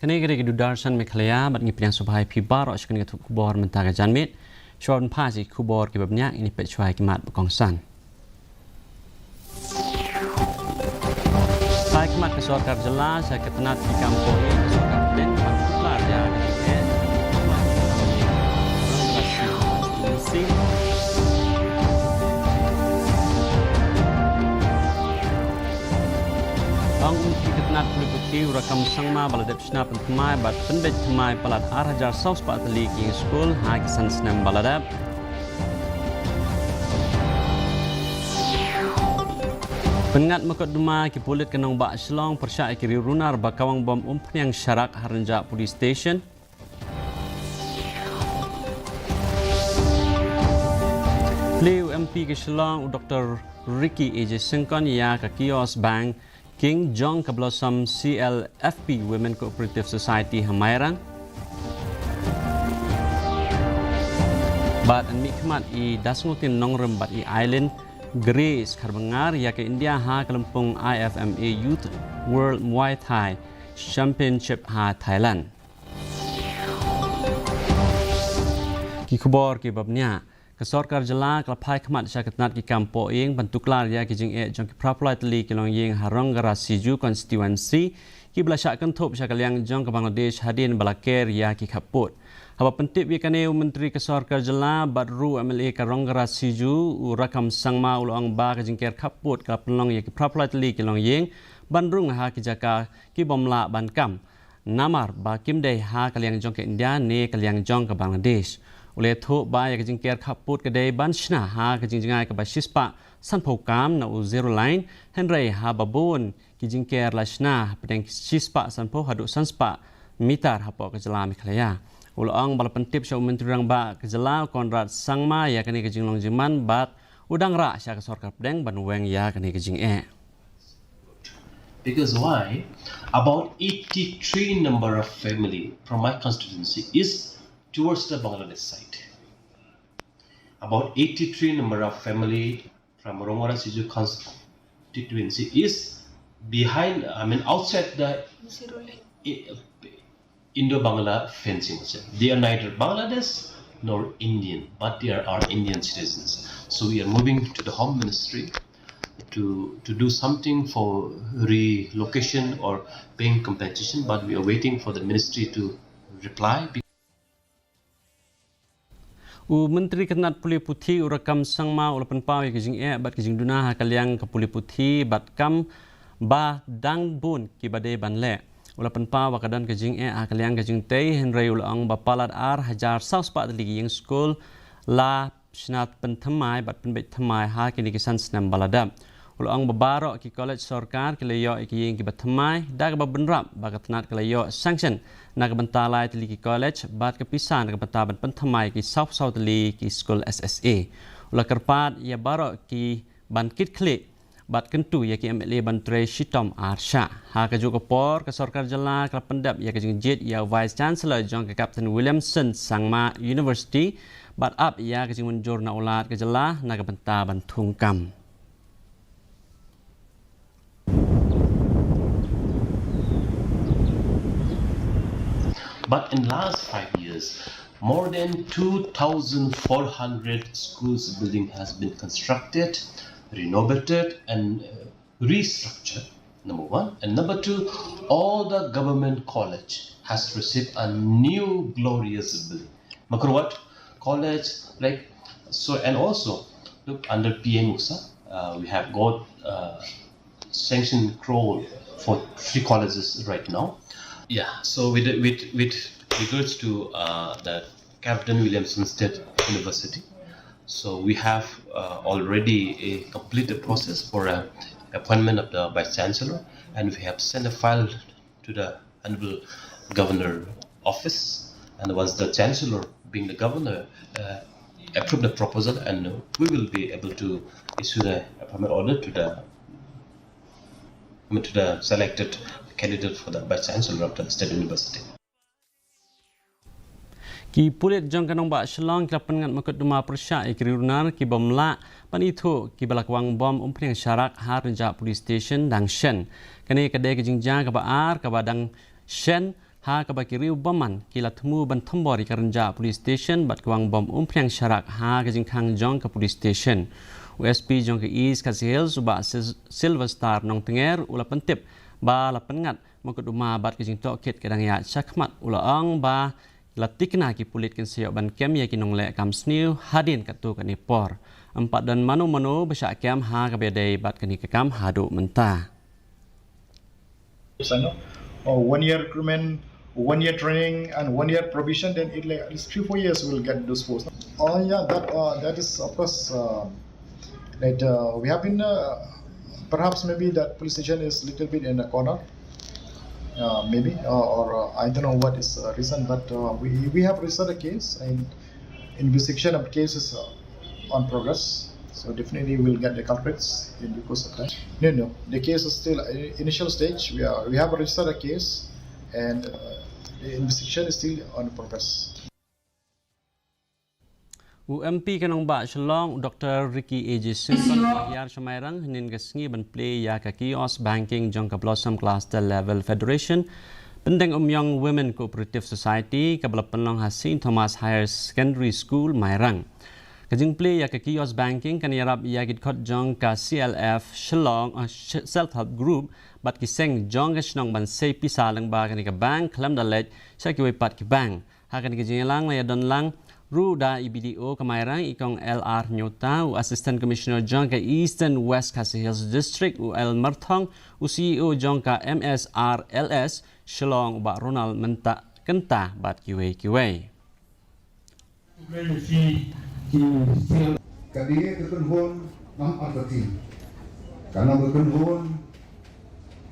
Kini kira Darshan Meghalaya bat ngipiang subhai pibar ok kini ketuk kubor mentaga janmit. Shorn pasi kubor kibabnya ini pecuai kimat berkongsan. Saya kimat kesorkar jelas saya ketenat di kampung ini kesorkar dan pantuklar ya Ang ketenat peliputi urakam sangma baladep snap pentemai bat pendek temai palat arhajar saus pak telik yang school hakisan senam baladep. Pengat makot duma ki pulit kenong bak selong persyak kiri runar bakawang bom yang syarak harenjak police station. Beliau MP ke Selong Dr. Ricky AJ Sengkon ya ke kios bank King John ke Blossom CLFP Women Cooperative Society Hamairang. Bat nikmat i dasngutin nongrem bat i island Grace karbengar ya ke India ha kelempung IFMA Youth World Muay Thai Championship ha Thailand. Ki kubor ki babnya kesorkar jela kelapai kemat syakatnat ki kampo ing bentuklar ya ki jing jong ki praplai teli ki long ying harong garasiju Constituency ki belasak kentup syakaliang jong ke Bangladesh hadin balaker ya ki kaput. Haba pentip ya kane menteri kesorkar jela badru MLA karong garasiju urakam sangma ulang ba ki jingker kaput ka pelong ya ki praplai teli ki long ying bandrung ha ki jaka ki bomla bankam namar ba kimdei ha kaliang jong ke India ne kaliang jong ke Bangladesh. Oleh tu bayar kejingkir kaput kedai bansna ha kejingjengai ke basispa san pokam na zero line Henry ha babun kejingkir lasna pedang sispa san po haduk sanspa mitar ha po kejela Meghalaya. Ulang bala pentip syau menteri rang ba kejela Konrad Sangma ya kini kejinglong jiman bat udang ra sya kesorkar pedang banweng ya kini kejing Because why? About 83 number of family from my constituency is towards the Bangladesh side. About 83 number of family from Rongora Siju constituency is behind, outside the Indo-Bangla fencing. They are neither Bangladesh nor Indian, but they are Indian citizens. So we are moving to the Home Ministry to do something for relocation or paying compensation, but we are waiting for the ministry to reply. Menteri Kenat Puli Putih urakam sangma ulapan pau ya kijing bat kijing duna hakaliang ke Puli Putih bat kam ba dang bun ki badai banle ulapan pau wakadan kijing hakaliang kijing tei Henry ulang bapalat ar hajar saus pat ligi yang school la snat pentemai bat penbet temai ha kini kisan senam baladam ulang babarok ki college sorkar ki leyo ki yang ki batemai dak ba benrap ba katnat ki leyo sanction nak bentalai teli ki college bat kepisan nak bentaban pentemai ki south teli ki school SSA ulah kerpat ya barok ki bankit klik bat kentu ya ki MLA bantre shitom arsha ha ka juga por ke sorkar jela ka pendap ya ke jingjet ya vice chancellor John ke Captain Williamson Sangma University bat up ya ke jing munjur na ulat ke jela nak bentaban tungkam. But in last 5 years, more than 2,400 schools building has been constructed, renovated and restructured, number one. And number two, all the government college has received a new glorious building. Makarwat college, and also look under PM Musa, we have got sanctioned crore for 3 colleges right now. Yeah, so with regards to the Captain Williamson State University, so we have already completed process for appointment of the Vice Chancellor, and we have sent a file to the Honorable Governor Office, and once the Chancellor, being the Governor, approve the proposal, and we will be able to issue the appointment order to the selected candidate for the Vice Chancellor of the State University. Ki pulit jong kanong ba Selong kelapan ngat makut duma persyak ikri runar ki bomla pan itu ki balakwang bom umpring syarak har renjak police station dang shen. Kani kedai ke jingjang ke baar ke badang shen ha ka baki riu baman kila temu ban thambori karenja police station bat kwang bom umpriang syarak ha ka jingkhang jong ka police station USP jong ke East Khasi Hills ba Silver Star nong tenger ula pentip ba la pengat mokut uma bat ke jing tok kit kadang ya chakmat ula ang ba latikna ki pulit ken siok ban kem ya ki nong le kam sniu hadin katu ka nipor empat dan manu besyak kem ha ka bedai bat kani ka kam hadu mentah 1 year recruitment, 1 year training, and 1 year provision, then it like at least 3-4 years we'll get those posts. Oh yeah, that is of course that we have been perhaps maybe that police station is little bit in a corner, maybe or I don't know what is the reason, but we have researched a case and investigation of the case is on progress. So definitely we'll get the culprits in due course of time. No, the case is still initial stage. We have registered a case, and the investigation is still on progress. UMP kanong ba shalong Dr. Ricky A.J. Simpson yar samairang hinin gasngi ban play ya ka kiosk banking jong ka Blossom Cluster Level Federation pendeng Young Women Cooperative Society ka Balapanlong St. Thomas Higher Secondary School Mairang. Kajing play ya ka kiosk banking kan yarap ya gid khot jong ka CLF Shalong self help group bat ki seng jong ka snong ban sei pisa lang ba kan ka bank klam dalet sa ki pat ki bank ha kan ki jing lang la ya don lang ru da IBDO kamairang ikong LR Nyota u Assistant Commissioner jong ka Eastern West Khasi Hills District u El Marthong u CEO jong ka MSRLS Shalong ba Ronald Menta kenta bat kiwe Kadiye kekenhon nam artati karena kekenhon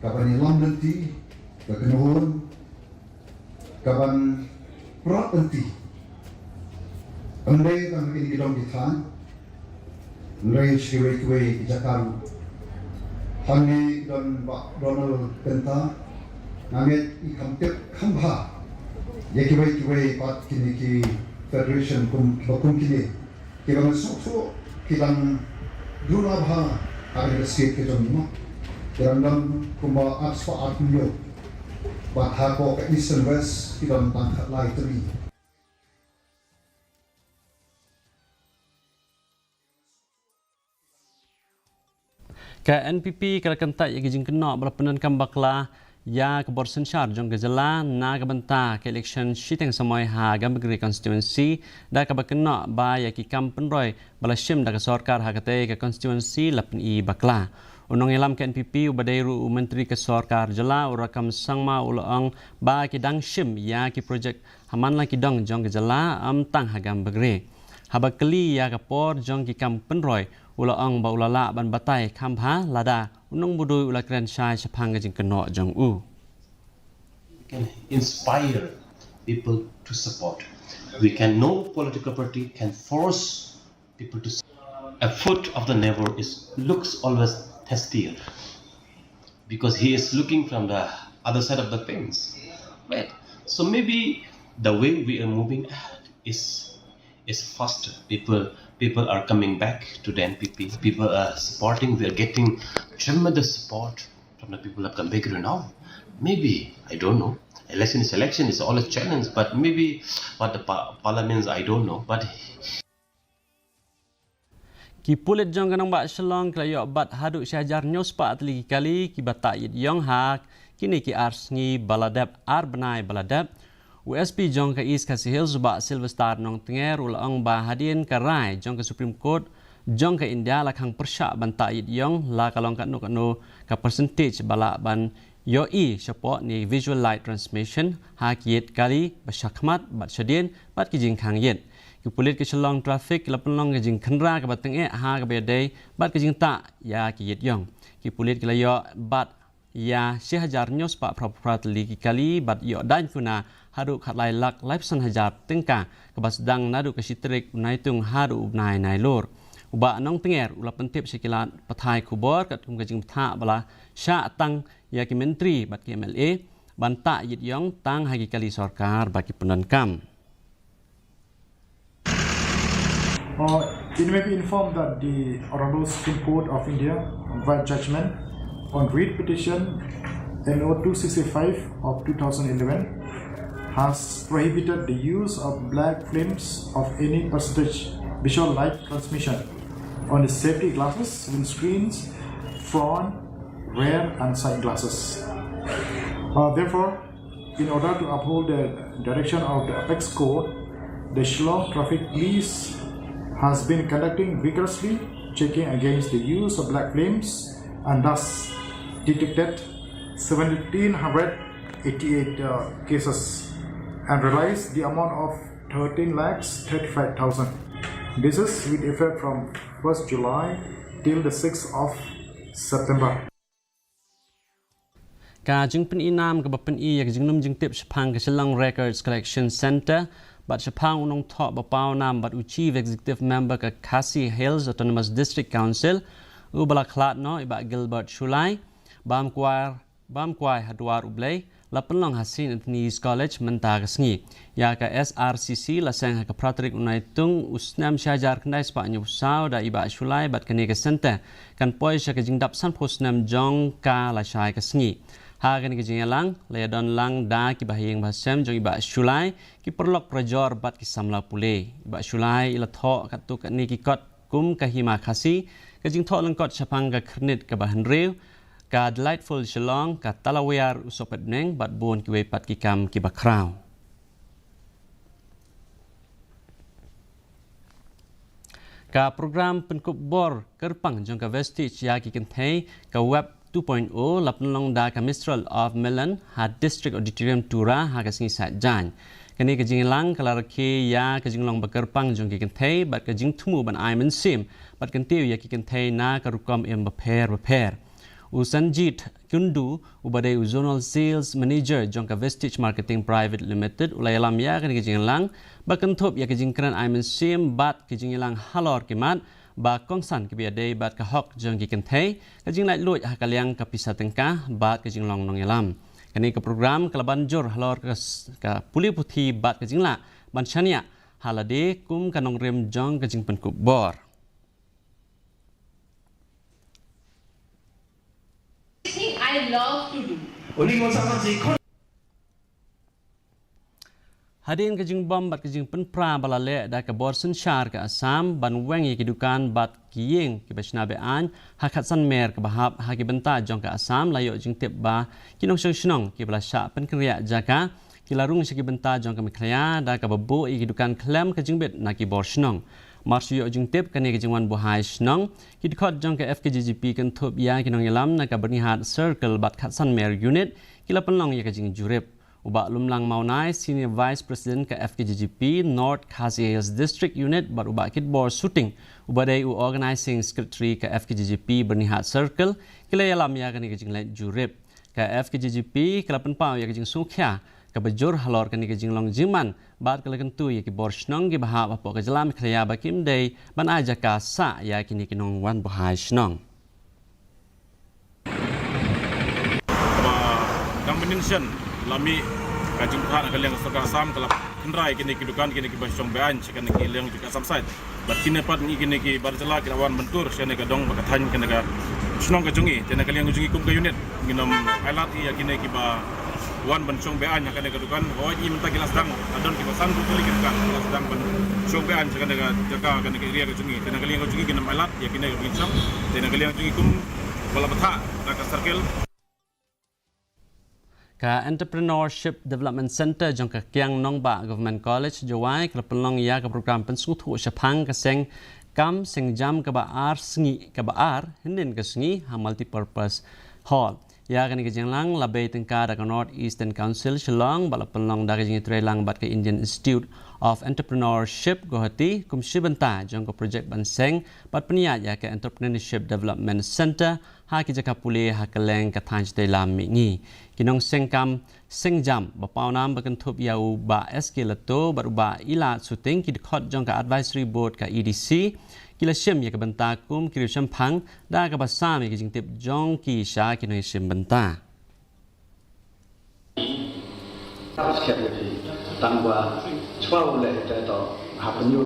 kapan ilam nanti kekenhon kapan prat nanti andai kan ini dong kita andai shiwe Jakarta hangi dan Pak Donald Kenta nanget ikam tep kambha kiwe pat kini Federation kum kini kita masuk kita dulu apa ada state kita ni kita dalam kumba asfa atmio bahasa ke Eastern West kita tangkat lain tadi ke NPP kala kentak ya gijing kena berpenan kambakla ya ke borsen syar jong gejala na ke benta ke election shiteng samoi ha gambagri constituency da ke bakena ba ya ki kampenroy balashim da ke sarkar ha kate ke constituency lapn I bakla unong elam ke NPP ubadairu menteri ke sarkar jala urakam sangma ulang ba ki dang shim ya ki project haman la ki dong jong gejala tang ha gambagri habakli ya ke por jong ki kampenroy ulang ba ulala ban batai kambha lada unong budui ula kren shai chapang jing keno jong u can inspire people to support. We can no political party can force people to a foot of the neighbor looks always tastier because he is looking from the other side of the fence, right? So maybe the way we are moving ahead is faster. People are coming back to the NPP. People are supporting. We are getting tremendous support from the people of Gambagri now. Maybe, I don't know. Election is always challenge, but maybe what the parliaments, I don't know. But ki pulit jong kanang ba shalong klayo bat hadu syajar nyos pa atli kali ki bata yid yong hak kini ki arsngi baladab arbenai baladab USP jong ka East Khasi Hills ba Silver Star nong tenger ulang ba hadin karai jong ka Supreme Court jong ka India lakhang persya banta yid yong la kalong ka no ka percentage bala ban yoi support ni visual light transmission hak yid kali basyakmat bat syadin bat ki jingkhang yid ki pulit ki shalong traffic la penlong ki jing khenra ka bateng ha ka bedai bat ki jing ta ya ki yid yong ki pulit ki layo bat ya 1000 nyos pa proprat li ki kali bat yo dan kuna hadu khat lai lak lai san hajar tengka ke basdang nadu ke sitrik naitung hadu nai nai lor uba nong tenger ula pentip sikilan pathai kubor kat kum kajing tha bala sya tang ya ki menteri bat ki MLA banta yit yong tang hagi kali sarkar bagi penankam. It may be informed that the Honorable Supreme Court of India via judgment on writ petition NO 265 of 2011 has prohibited the use of black films of any percentage visual light transmission on the safety glasses, windscreens, front, rear and side glasses. Therefore, in order to uphold the direction of the Apex Code, the Shillong Traffic Police has been conducting vigorously checking against the use of black flames and thus detected 1,788 cases and realized the amount of 13,35,000. This is with effect from 1st July till the 6th of September. ការจึงเป็นอีนามกับเป็นอีอยากจึงนุ่มจึงเต็บฉพังกับฉลัง Records Collection Center บัดฉพังอุนงทอบ่เป้านามบัดอุ Chief Executive Member กับ Khasi Hills Autonomous District Council อุบลคลาดน้อยบัด Gilbert Shulai บามกวายฮัดวาร์อุบเลยและเป็นลองฮัสซินอันนีส College มันตากสงียากับ SRCC และแสงกับพระตริกอุนัยตุงอุสนามชาจาร์กันได้สปะยุสาวได้อิบะชุไลบัดกันเนกเซนเตอร์กันป่วยชะกจึงดับสันโพสนามจองกาและชายกสงีหากันกิจยังลังเลดอนลังดากิบะเฮงบาเซมจงอิบะชุไลกิปรลอกประจอร์บัดกิสัมลาปุเลอิบะชุไลอิละทอกัตุกันนีกิกอดกุมกะฮิมาคาซีกจึงทอลังกอดฉพังกับคณิตกับบะฮันเรียวกา delightful ฉลองกับตะลาเวียร์อุสเปดเนงบัดบวนกิเวปัดกิกรรมกิบะคราวกับโปรแกรมเป็นกุบบอร์กระปังจงกับเวสติชยากิกันเทกับเว็บ 2.0 ลับลงดากับ Mistral of Melon หา District Auditorium Tura หากสิงสัจจานกันนี้กจิงลังกลาระเคยากจิงลองบักกระปังจงกิกันเทบัดกจิงทุ่มบันไอมันซิมบัดกันเตียวยากิกันเทนากรุกรมเอ็มบะเพร์อุสันจิตกุนดูอุบได้อุ Zonal Sales Manager จงกับ Vestige Marketing Private Limited อุไลลามยากันกจิงลังบักกันทบยากจิงกรันไอมันซิมบัดกจิงลังฮัลลอร์กิมัดบากกองสันกิเบียเดย์บัดกะฮอกจงกิกันเทกจิงไลลุยฮักเลียงกับพิษาตังกาบัดกจิงลองนองยาลามกันนี้กับโปรแกรมกลบันจอร์ฮัลลอร์กับปุลิพุธีบัดกจิงละบัญชานียฮัลลเดกุมกันนองเรียมจงกจิงเป็นกุบบอร์I love to do. Hadirin kejing bom bat kejing penpra balale da ke borsen syar ke asam ban wengi kedukan bat kiyeng ke basna bean hakat san mer ke bahab haki benta jong ke asam layo jing tip ba kinong syong ke belasya penkriya jaka kilarung syaki benta jong ke Meghalaya da ke babu i kedukan klem kejing bet na ki borsenong Marsyo jing tip kane kejing wan buhai snong kidkhot jong ke FKGGP kan thup ya kinong yalam na ka bernihat circle bat khat san mer unit kila penlong ya kejing jurip Ubak lumlang maunai Senior Vice President ke FKGGP North Khasi District Unit bar ubak kitbor shooting ubadai u Organizing Secretary ke FKGGP bernihat circle kila yalam ya kan kejing lain jurip ke FKGGP kila penpau ya kejing sungkya ke bejur halor kan kejing long jiman bar kala kentu ya ki bor snong ki bahap apa ke jalam khaya bakim dei ban aja ka sa ya kini kinong wan bahai snong Combination lami kajing pahak nak liang sokan sam kalap kendrai kini kidukan kini kibasong bean cikan kini liang juga samsait bat kini pat ni kini ki barjala kilawan bentur siane kadong bakathan kini ka snong kajungi tena kaliang kajungi kum ka unit nginom ailat ya kini kiba wan bensong bean kini kadukan oh i menta kilas dang adon kibasan ku kali kidukan kilas dang bensong bean cikan jaga kini kiria kajungi tena kaliang kajungi nginom ailat ya kini bincang tena kaliang kajungi kum balapatha ka circle Ka Entrepreneurship Development Center jong ka Kiang Nong Ba Government College Jawai ka pelong ya ka program pensung thu syapang ka seng kam seng jam ka ba ar sngi ka ba ar hindin ka sngi ha multi-purpose hall ya kan ka janglang labai tengka da ka North Eastern Council Shillong bala pelong da ka jing trelang bat ka Indian Institute of Entrepreneurship Guwahati kum shibanta jong ka project banseng bat peniat ya ka Entrepreneurship Development Center ha ki jaka pule ha ka leng ka thanj te lam mi ngi kinong sengkam sengjam bapau nam bakan thup yau ba SK lato baruba ila shooting ki khot jong ka advisory board ka EDC kila shem ya ka banta kum ki shem phang da ka basam ki jing tip jong ki sha ki noi shem banta tangwa 12 le to hapenyu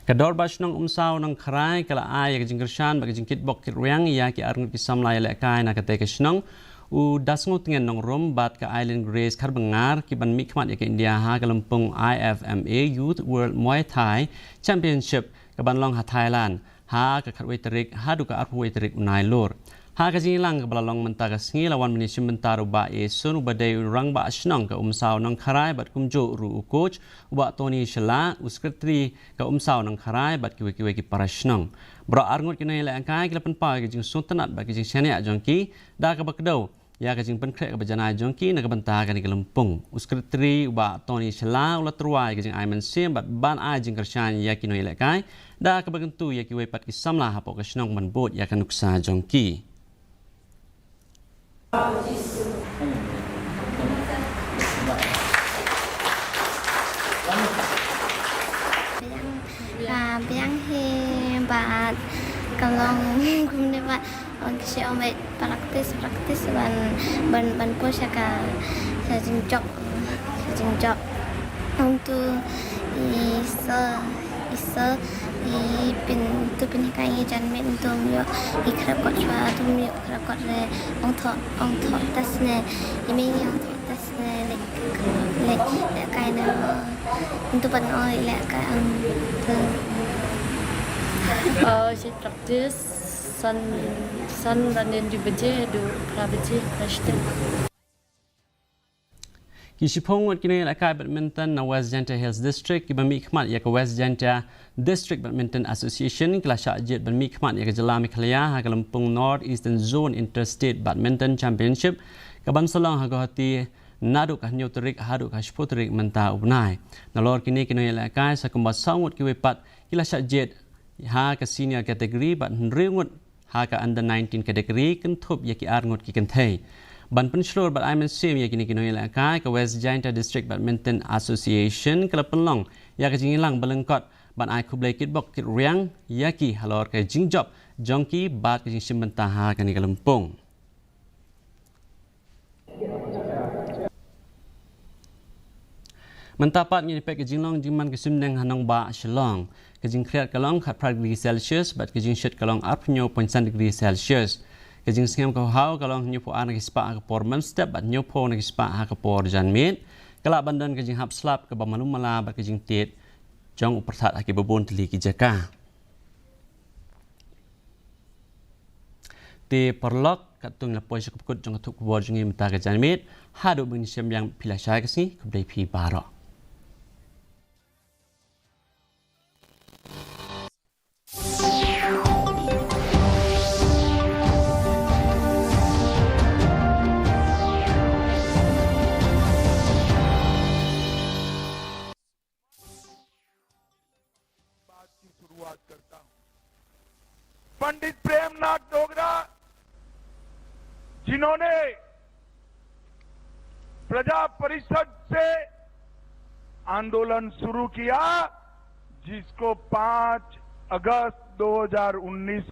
Kador basnong umsaw ng karay kala ay kajing kershan bagajing kitbok kiryang iya ki arngut ki samlay lekay na kate kesnong u dasngut ngen nong rum bat ka Island Grace karbengar ki ban mikmat ya ke India ha kalampung IFMA Youth World Muay Thai Championship ka ban long ha Thailand ha ka khatwei terik ha du ka arpwei terik unai lor ha ka jinglang ka balalong menta ka sngi lawan menisim menta ba e sun ubadai rang ba asnong ka umsaw ng karay bat kumjo ru coach uba Tony Shala uskretri ka umsaw ng karay bat kiwe ki parasnong bro arngut kinai la angkai kilapan pa ka jing suntanat ba ki jing shania jongki da ka bakdo ya ka jing penkrek ka bajana jongki na ka benta ka ni kalampung uskretri uba Tony Shala ulat ruai ka jing aiman sim bat ban ai jing kershan ya kinoi la kai da ka bagentu ya kiwe pat ki samla hapo ka snong man bot ya ka nuksa jongki bilang hebat kalau kemudian orang kecil ambil praktis ban puasa saya jinjok untuk isa pintu pinjakan jangan untuk mio ikhlas kot cua tu mio ikhlas kot le orang thọ tasne ini orang thọ tasne lek kaina untuk panoi lek kan saya praktis san dan di beje do prabeje kristen Kisipong wat kini lakai badminton na West Janta Hills District ki bami khmat ya ke West Janta District Badminton Association kala syajit bami khmat ya ke Jela Meghalaya ha ke Lampung North Eastern Zone Interstate Badminton Championship ka ban salong ha hati naduk ka nyu terik haduk ka shpoterik menta ubnai nalor kini kini lakai sa kumba sangut ki wepat kila syajit ha ke senior category bat ringut ha ke under 19 category kentup ya ki arngut ki kenthei ban penslor bat aiman sim ya kini kinoi la kai ke West Janta District Badminton Association kala pelong ya ke jingilang belengkot ban ai kublai kitbok kit riang ya ki halor ke jingjob jongki bat ke jing simbenta ha kani kalempung mentapat ni pek ke jinglong jingman ke simneng hanong ba shlong ke jing kreat kalong khat degree Celsius bat ke jing shit kalong up nyo 0.1 degree Celsius kajing sengam kau hau kalau nyupo anak ispa ke por step bat nyupo anak ispa ke por janmit kalau bandan kajing hap slap ke bamanum mala bat kajing tit jong upersat aki bebon teli ki jaka ti perlok katung lapoi sekupkut jong tuk por jengi mata ke janmit hadu benisiam yang pila syai kesini keblai pi barok पंडित प्रेमनाथ डोगरा जिन्होंने प्रजा परिषद से आंदोलन शुरू किया जिसको 5 अगस्त 2019